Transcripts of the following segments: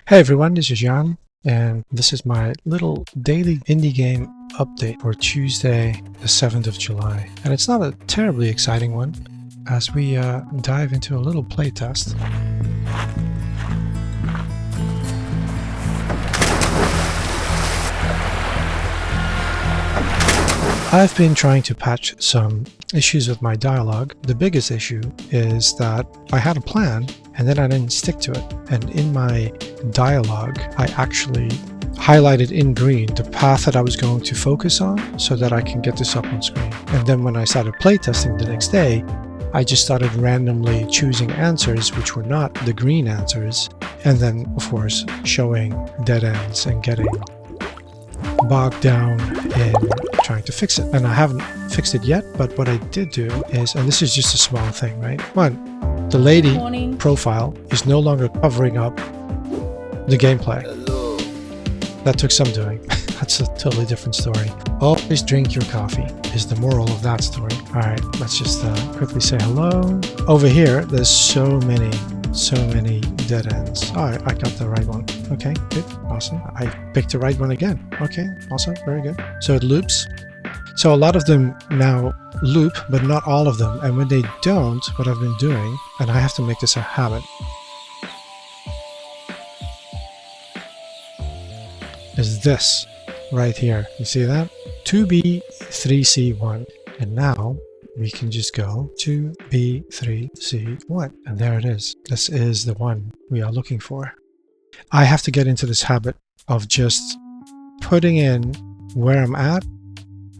Hey everyone, this is Jan, and this is my little daily indie game update for Tuesday, the 7th of July. And it's not a terribly exciting one, as we dive into a little playtest. I've been trying to patch some issues with my dialogue. The biggest issue is that I had a plan and then I didn't stick to it. And in my dialogue, I actually highlighted in green the path that I was going to focus on so that I can get this up on screen. And then when I started playtesting the next day, I just started randomly choosing answers which were not the green answers, and then of course showing dead ends and getting bogged down in trying to fix it. And I haven't fixed it yet, but what I did do is, and this is just a small thing, right? One, the lady profile is no longer covering up the gameplay. Hello. That took some doing. That's a totally different story. Always drink your coffee is the moral of that story. All right, let's just quickly say hello. Over here, there's so many dead ends. Oh, I got the right one. Okay, good, awesome. I picked the right one again. Okay, awesome, very good. So it loops. So a lot of them now loop, but not all of them. And when they don't, what I've been doing, and I have to make this a habit, is this right here. You see that? 2B3C1. And now we can just go to B3C1. And there it is. This is the one we are looking for. I have to get into this habit of just putting in where I'm at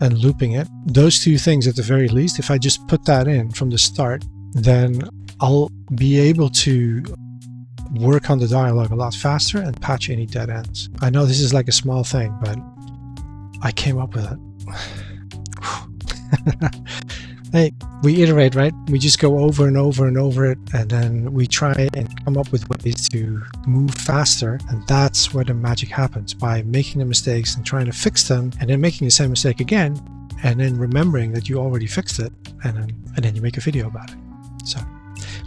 and looping it. Those two things at the very least, if I just put that in from the start, then I'll be able to work on the dialogue a lot faster and patch any dead ends. I know this is like a small thing, but I came up with it. Hey, we iterate, right? We just go over and over and over it, and then we try and come up with ways to move faster, and that's where the magic happens, by making the mistakes and trying to fix them, and then making the same mistake again, and then remembering that you already fixed it, and then you make a video about it. So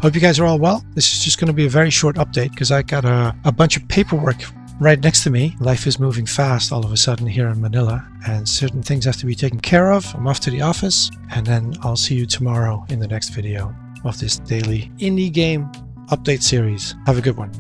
hope you guys are all well. This is just going to be a very short update because I got a bunch of paperwork right next to me. Life is moving fast all of a sudden here in Manila, and certain things have to be taken care of. I'm off to the office, and then I'll see you tomorrow in the next video of this daily indie game update series. Have a good one.